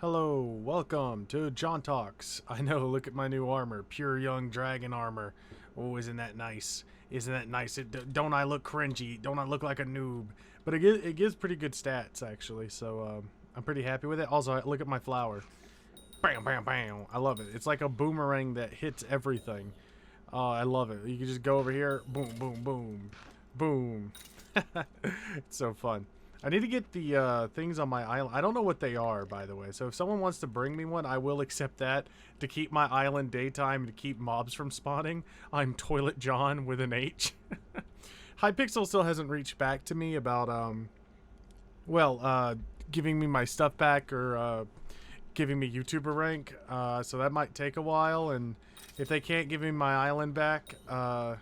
Hello, welcome to John Talks. I know, look at my new armor, pure young dragon armor. Oh, isn't that nice? Isn't that nice? Don't I look cringy? Don't I look like a noob? But it gives pretty good stats, actually, so I'm pretty happy with it. Also, look at my flower. Bam, bam, bam. I love it. It's like a boomerang that hits everything. I love it. You can just go over here, boom, boom, boom, boom. It's so fun. I need to get the things on my island. I don't know what they are, by the way. So if someone wants to bring me one, I will accept that to keep my island daytime, to keep mobs from spawning. I'm ToiletJon with an H. Hypixel still hasn't reached back to me about, giving me my stuff back or giving me YouTuber rank. So that might take a while. And if they can't give me my island back, I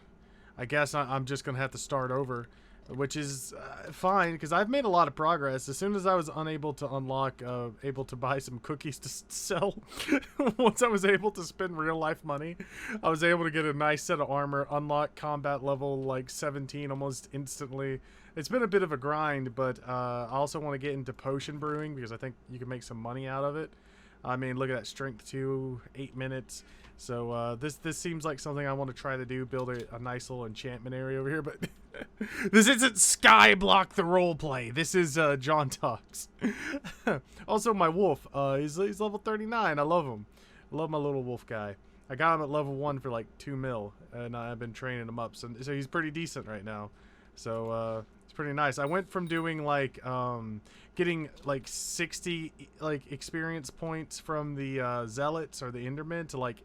guess I'm just going to have to start over. Which is fine, because I've made a lot of progress. As soon as I was unable to unlock, able to buy some cookies to sell, once I was able to spend real life money, I was able to get a nice set of armor, unlock combat level like 17 almost instantly. It's been a bit of a grind, but I also want to get into potion brewing because I think you can make some money out of it. I mean, look at that, strength 2, 8 minutes. So this seems like something I want to try to do, build a nice little enchantment area over here, but this isn't Skyblock the roleplay. This is John Talks. Also, my wolf, he's level 39. I love him. I love my little wolf guy. I got him at level 1 for like 2 mil, and I've been training him up, so he's pretty decent right now. So it's pretty nice. I went from doing like getting like 60 like experience points from the zealots or the endermen to like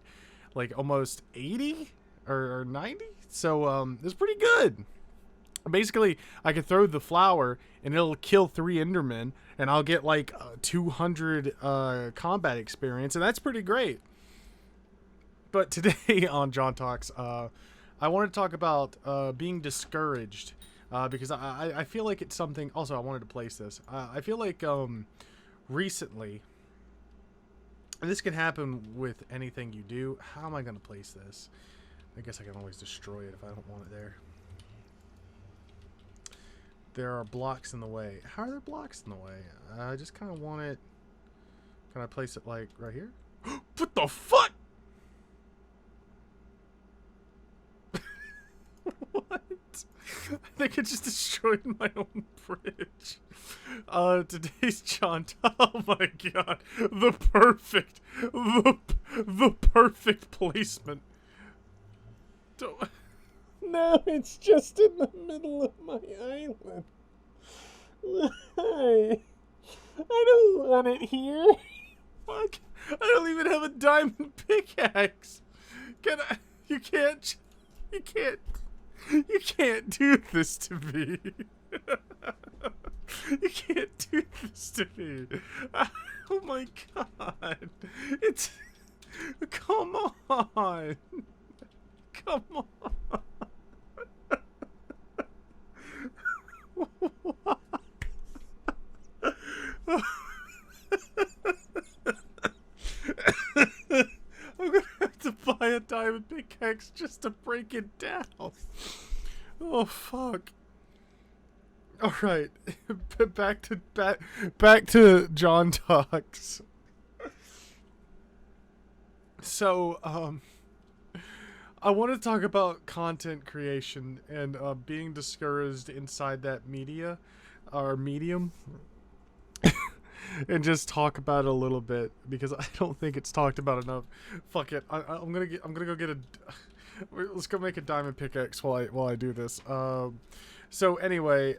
almost 80 or 90. So it's pretty good. Basically, I could throw the flower and it'll kill 3 endermen, and I'll get like 200 combat experience, and that's pretty great. But today on John Talks, I want to talk about being discouraged. Because I feel like it's something. Also, I wanted to place this. I feel like recently, and this can happen with anything you do. How am I going to place this? I guess I can always destroy it if I don't want it there. There are blocks in the way. How are there blocks in the way? I just kind of want it. Can I place it like right here? What the fuck? What? I think I just destroyed my own bridge. Today's John. Oh my god, the perfect placement. No, it's just in the middle of my island. Why? I don't want it here. Fuck! I don't even have a diamond pickaxe. Can I? You can't. You can't. You can't do this to me. You can't do this to me. Oh my god. It's... Come on. Come on. I'm gonna have to buy a diamond pickaxe just to break it down. Oh fuck. All right, back to John Talks. So I want to talk about content creation and being discouraged inside that media or medium. And just talk about it a little bit because I don't think it's talked about enough. Fuck it, I'm gonna go get a. Let's go make a diamond pickaxe while I do this. So anyway,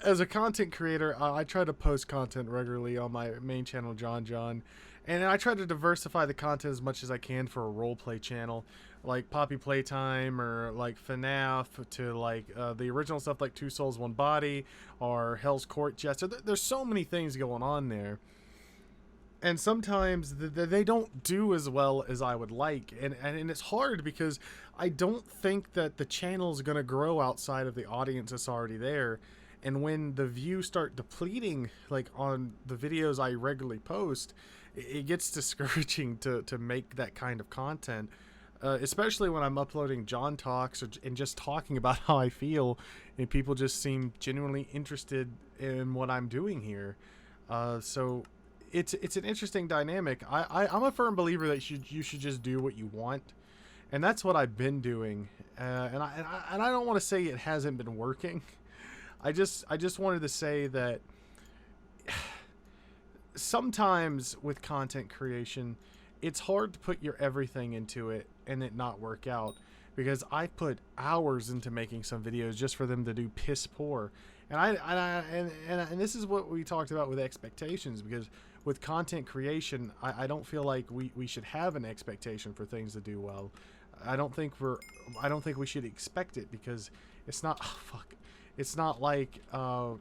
as a content creator, I try to post content regularly on my main channel, John, and I try to diversify the content as much as I can for a roleplay channel, like Poppy Playtime or like FNAF, to like the original stuff like Two Souls One Body or Hell's Court Jester. There's so many things going on there, and sometimes they don't do as well as I would like, and it's hard because I don't think that the channel is going to grow outside of the audience that's already there. And when the views start depleting, like on the videos I regularly post, it gets discouraging to make that kind of content, especially when I'm uploading John Talks and just talking about how I feel, and people just seem genuinely interested in what I'm doing here. So it's an interesting dynamic. I'm a firm believer that you should just do what you want, and that's what I've been doing. And I don't want to say it hasn't been working. I just wanted to say that sometimes with content creation, it's hard to put your everything into it and it not work out, because I put hours into making some videos just for them to do piss poor. And this is what we talked about with expectations, because with content creation, I don't feel like we should have an expectation for things to do well. I don't think we should expect it, because it's not, oh, fuck. It's not like, oh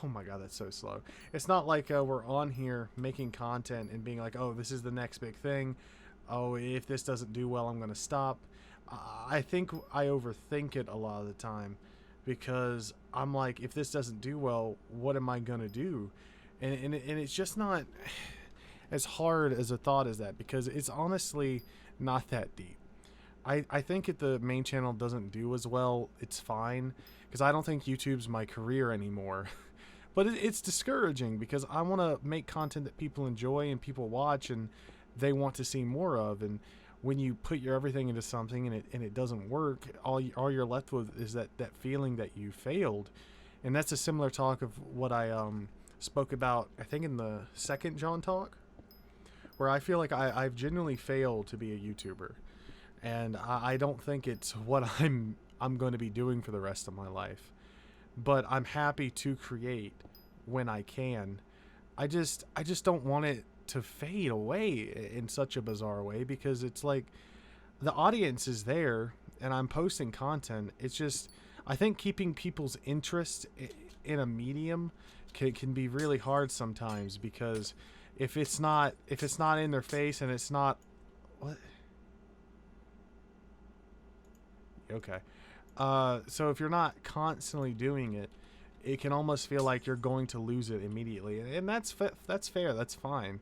my god, that's so slow. It's not like we're on here making content and being like, oh, this is the next big thing. Oh, if this doesn't do well, I'm going to stop. I think I overthink it a lot of the time, because I'm like, if this doesn't do well, what am I going to do? And it's just not as hard as a thought as that, because it's honestly not that deep. I think if the main channel doesn't do as well, it's fine, because I don't think YouTube's my career anymore. But it's discouraging, because I want to make content that people enjoy and people watch and they want to see more of. And when you put your everything into something and it doesn't work, all you're left with is that feeling that you failed. And that's a similar talk of what I spoke about, I think, in the second John talk, where I feel like I've genuinely failed to be a YouTuber. And I don't think it's what I'm going to be doing for the rest of my life. But I'm happy to create when I can. I just don't want it to fade away in such a bizarre way, because it's like the audience is there and I'm posting content. It's just, I think keeping people's interest in a medium can be really hard sometimes, because if it's not in their face and it's not, what? Okay. So if you're not constantly doing it, it can almost feel like you're going to lose it immediately, and that's fair. That's fine,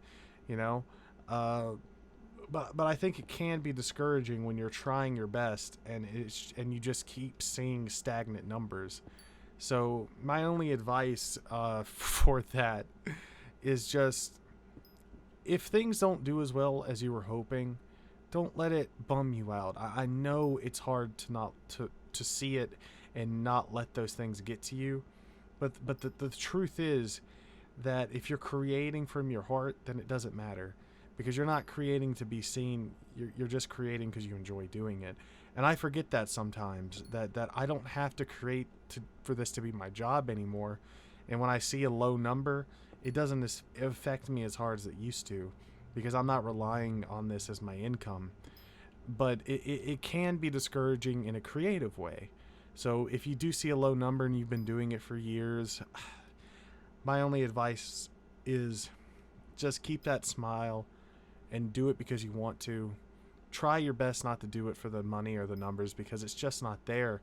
you know. But I think it can be discouraging when you're trying your best and you just keep seeing stagnant numbers. So my only advice for that is just, if things don't do as well as you were hoping, don't let it bum you out. I know it's hard to see it and not let those things get to you, but the truth is that if you're creating from your heart, then it doesn't matter, because you're not creating to be seen. You're just creating because you enjoy doing it. And I forget that sometimes, that I don't have to create for this to be my job anymore. And when I see a low number, it doesn't affect me as hard as it used to, because I'm not relying on this as my income. But it can be discouraging in a creative way. So if you do see a low number and you've been doing it for years, my only advice is just keep that smile and do it because you want to. Try your best not to do it for the money or the numbers, because it's just not there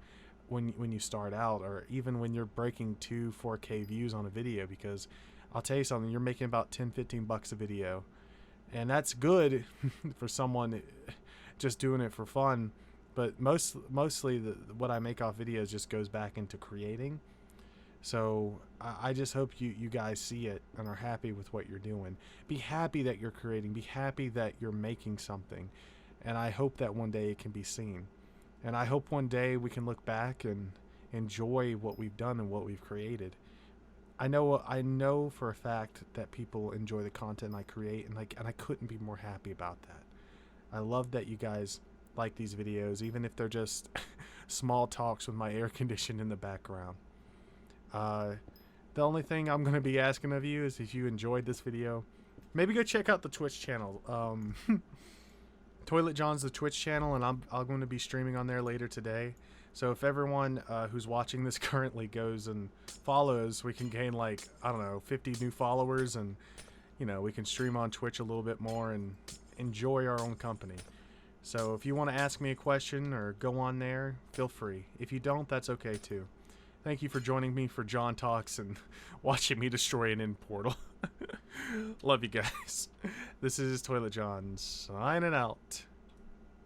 when you start out, or even when you're breaking 4K views on a video, because I'll tell you something, you're making about 10-15 bucks a video. And that's good for someone just doing it for fun. But mostly what I make off videos just goes back into creating. So I just hope you guys see it and are happy with what you're doing. Be happy that you're creating. Be happy that you're making something. And I hope that one day it can be seen. And I hope one day we can look back and enjoy what we've done and what we've created. I know for a fact that people enjoy the content I create, and I couldn't be more happy about that. I love that you guys like these videos, even if they're just small talks with my air condition in the background. The only thing I'm going to be asking of you is, if you enjoyed this video, maybe go check out the Twitch channel. ToiletJon's the Twitch channel, and I'm going to be streaming on there later today. So if everyone who's watching this currently goes and follows, we can gain, like, I don't know, 50 new followers, and, you know, we can stream on Twitch a little bit more and enjoy our own company. So if you want to ask me a question or go on there, feel free. If you don't, that's okay too. Thank you for joining me for John Talks and watching me destroy an end portal. Love you guys. This is ToiletJon signing out.